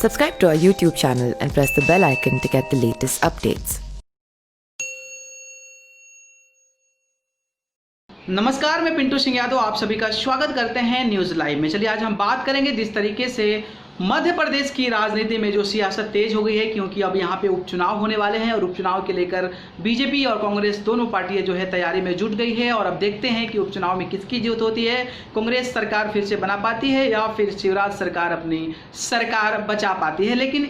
Subscribe to our YouTube channel and press the bell icon to get the latest updates. नमस्कार, मैं पिंटू सिंह यादव आप सभी का स्वागत करते हैं न्यूज़ लाइव में। चलिए आज हम बात करेंगे जिस तरीके से मध्य प्रदेश की राजनीति में जो सियासत तेज हो गई है, क्योंकि अब यहाँ पे उपचुनाव होने वाले हैं और उपचुनाव के लेकर बीजेपी और कांग्रेस दोनों पार्टियां जो है तैयारी में जुट गई है। और अब देखते हैं कि उपचुनाव में किसकी जीत होती है, कांग्रेस सरकार फिर से बना पाती है या फिर शिवराज सरकार अपनी सरकार बचा पाती है। लेकिन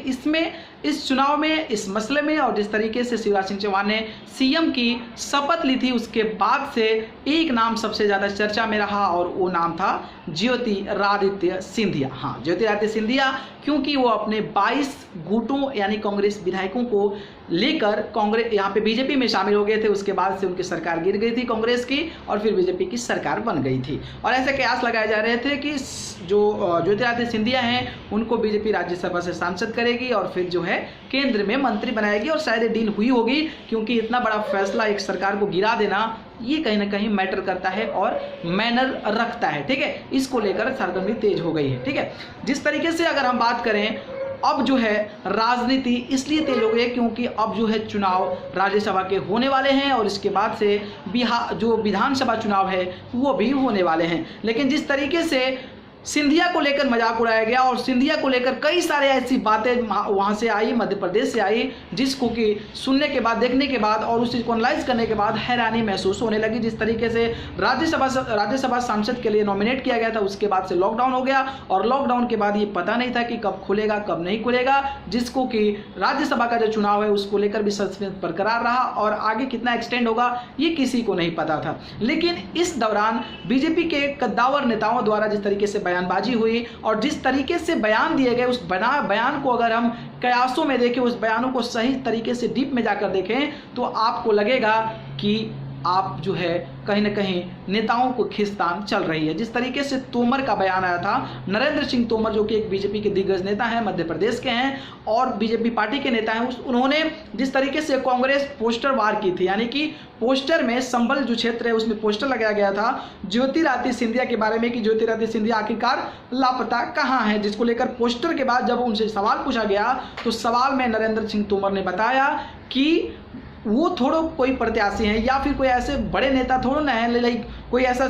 इस चुनाव में, इस मसले में और जिस तरीके से शिवराज सिंह चौहान ने सीएम की शपथ ली थी, उसके बाद से एक नाम सबसे ज़्यादा चर्चा में रहा और वो नाम था ज्योतिरादित्य सिंधिया। हाँ, ज्योतिरादित्य सिंधिया, क्योंकि वो अपने 22 गुटों यानी कांग्रेस विधायकों को लेकर कांग्रेस यहाँ पे बीजेपी में शामिल हो गए थे। उसके बाद से उनकी सरकार गिर गई थी कांग्रेस की और फिर बीजेपी की सरकार बन गई थी। और ऐसे कयास लगाए जा रहे थे कि जो ज्योतिरादित्य सिंधिया हैं उनको बीजेपी राज्यसभा से सांसद करेगी और फिर जो है केंद्र में मंत्री बनाएगी। और शायद डील हुई होगी, क्योंकि इतना बड़ा फैसला एक सरकार को गिरा देना ये कहीं ना कहीं मैटर करता है और मैनर रखता है। ठीक है, इसको लेकर सरगर्मी तेज हो गई है। ठीक है, जिस तरीके से अगर हम बात करें, अब जो है राजनीति इसलिए तेज हो गई है क्योंकि अब जो है चुनाव राज्यसभा के होने वाले हैं और इसके बाद से जो विधानसभा चुनाव है वो भी होने वाले हैं। लेकिन जिस तरीके से सिंधिया को लेकर मजाक उड़ाया गया और सिंधिया को लेकर कई सारे ऐसी बातें वहाँ से आई, मध्य प्रदेश से आई, जिसको कि सुनने के बाद, देखने के बाद और उस चीज़ को एनालाइज करने के बाद हैरानी महसूस होने लगी। जिस तरीके से राज्यसभा सांसद के लिए नॉमिनेट किया गया था, उसके बाद से लॉकडाउन हो गया और लॉकडाउन के बाद ये पता नहीं था कि कब खुलेगा कब नहीं खुलेगा, जिसको कि राज्यसभा का जो चुनाव है उसको लेकर भी सस्पेंस बरकरार रहा और आगे कितना एक्सटेंड होगा ये किसी को नहीं पता था। लेकिन इस दौरान बीजेपी के कद्दावर नेताओं द्वारा जिस तरीके से बयानबाजी हुई और जिस तरीके से बयान दिए गए, उस बयान को अगर हम कयासों में देखें, उस बयानों को सही तरीके से डीप में जाकर देखें, तो आपको लगेगा कि आप जो है कहीं ना कहीं नेताओं को खींचतान चल रही है। जिस तरीके से तोमर का बयान आया था, नरेंद्र सिंह तोमर जो कि एक बीजेपी के दिग्गज नेता हैं, मध्य प्रदेश के हैं और बीजेपी पार्टी के नेता हैं, उन्होंने जिस तरीके से कांग्रेस पोस्टर वार की थी, यानी कि पोस्टर में संबल जो क्षेत्र है उसमें पोस्टर लगाया गया था ज्योतिरादित्य सिंधिया के बारे में कि ज्योतिरादित्य सिंधिया आखिरकार लापता कहाँ है, जिसको लेकर पोस्टर के बाद जब उनसे सवाल पूछा गया तो सवाल में नरेंद्र सिंह तोमर ने बताया कि वो थोड़ा कोई प्रत्याशी हैं या फिर कोई ऐसे बड़े नेता थोड़ा ना है, लाइक कोई ऐसा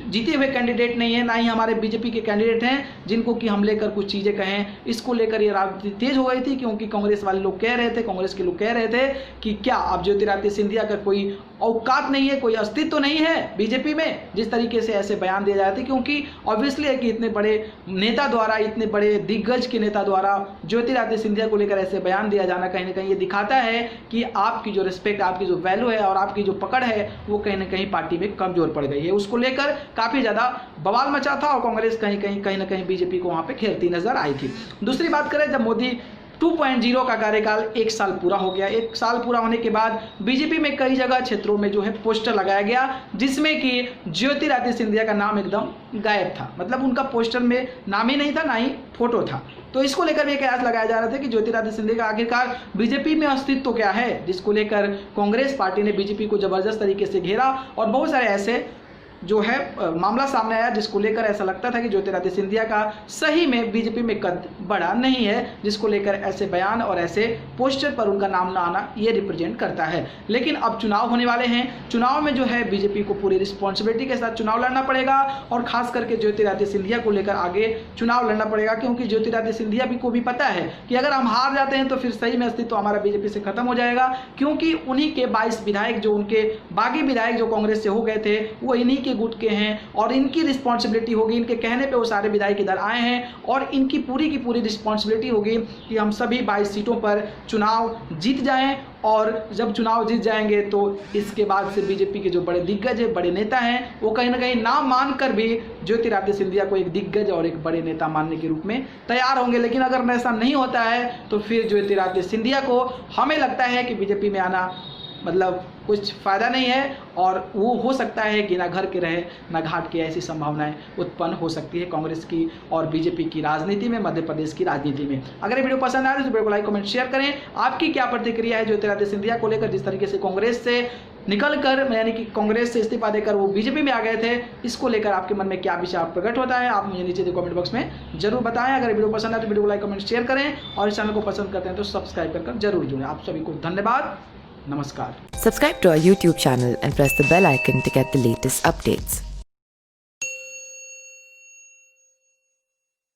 जीते हुए कैंडिडेट नहीं है, ना ही हमारे बीजेपी के कैंडिडेट हैं जिनको कि हम लेकर कुछ चीज़ें कहें। इसको लेकर ये राजनीति तेज हो गई थी क्योंकि कांग्रेस वाले लोग कह रहे थे, कांग्रेस के लोग कह रहे थे कि क्या अब ज्योतिरादित्य सिंधिया का कोई औकात नहीं है, कोई अस्तित्व तो नहीं है बीजेपी में, जिस तरीके से ऐसे बयान दिए जाते। क्योंकि ऑब्वियसली है कि इतने बड़े नेता द्वारा, इतने बड़े दिग्गज के नेता द्वारा ज्योतिरादित्य सिंधिया को लेकर ऐसे बयान दिया जाना कहीं ना कहीं ये दिखाता है कि आपकी जो रिस्पेक्ट, आपकी जो वैल्यू है और आपकी जो पकड़ है वो कहीं ना कहीं पार्टी में कमजोर पड़ गई है। उसको लेकर काफी ज्यादा बवाल मचा था और कांग्रेस कहीं ना कहीं बीजेपी को वहां पे खेलती नजर आई थी। दूसरी बात करें, जब मोदी 2.0 का कार्यकाल 1 साल पूरा हो गया, 1 साल पूरा होने के बाद बीजेपी में कई जगह क्षेत्रों में जो है पोस्टर लगाया गया जिसमें कि ज्योतिरादित्य सिंधिया का नाम एकदम गायब था। मतलब उनका पोस्टर में नाम ही नहीं था, ना ही फोटो था। तो इसको लेकर भी कयास लगाया जा रहा था कि ज्योतिरादित्य सिंधिया का आखिरकार बीजेपी में अस्तित्व तो क्या है, जिसको लेकर कांग्रेस पार्टी ने बीजेपी को जबरदस्त तरीके से घेरा और बहुत सारे ऐसे जो है मामला सामने आया जिसको लेकर ऐसा लगता था कि ज्योतिरादित्य सिंधिया का सही में बीजेपी में कद बड़ा नहीं है, जिसको लेकर ऐसे बयान और ऐसे पोस्टर पर उनका नाम ना आना ये रिप्रेजेंट करता है। लेकिन अब चुनाव होने वाले हैं, चुनाव में जो है बीजेपी को पूरी रिस्पॉन्सिबिलिटी के साथ चुनाव लड़ना पड़ेगा और खास करके ज्योतिरादित्य सिंधिया को लेकर आगे चुनाव लड़ना पड़ेगा, क्योंकि ज्योतिरादित्य सिंधिया भी को भी पता है कि अगर हम हार जाते हैं तो फिर सही में अस्तित्व हमारा बीजेपी से खत्म हो जाएगा, क्योंकि उन्हीं के 22 विधायक, जो उनके बागी विधायक जो कांग्रेस से हो गए थे, वो इन्हीं के गुट के हैं और इनकी रिस्पॉन्सिबिलिटी होगी, इनके कहने पे वो सारे विधायक इधर आए हैं और इनकी पूरी की पूरी रिस्पॉन्सिबिलिटी होगी कि हम सभी 22 सीटों पर चुनाव जीत जाएं। और जब चुनाव जीत जाएंगे तो इसके बाद से बीजेपी के जो बड़े दिग्गज है, बड़े नेता हैं, वो कहीं ना कहीं नाम मानकर भी ज्योतिरादित्य सिंधिया को एक दिग्गज और एक बड़े नेता मानने के रूप में तैयार होंगे। लेकिन अगर ऐसा नहीं होता है तो फिर ज्योतिरादित्य सिंधिया को, हमें लगता है कि बीजेपी में आना मतलब कुछ फ़ायदा नहीं है और वो हो सकता है कि ना घर के रहे ना घाट के, ऐसी संभावनाएं उत्पन्न हो सकती है कांग्रेस की और बीजेपी की राजनीति में, मध्य प्रदेश की राजनीति में। अगर ये वीडियो पसंद आए तो वीडियो को लाइक कमेंट शेयर करें। आपकी क्या प्रतिक्रिया है ज्योतिरादित्य सिंधिया को लेकर, जिस तरीके से कांग्रेस से निकल कर यानी कि कांग्रेस से इस्तीफा देकर वो बीजेपी में आ गए थे, इसको लेकर आपके मन में क्या विचार प्रकट होता है आप मुझे नीचे कमेंट बॉक्स में जरूर बताएं। अगर वीडियो पसंद आए तो वीडियो को लाइक कमेंट शेयर करें और इस चैनल को पसंद करते हैं तो सब्सक्राइब कर जरूर जुड़ें। आप सभी को धन्यवाद, नमस्कार। Subscribe to our YouTube channel and press the bell icon to get the latest updates.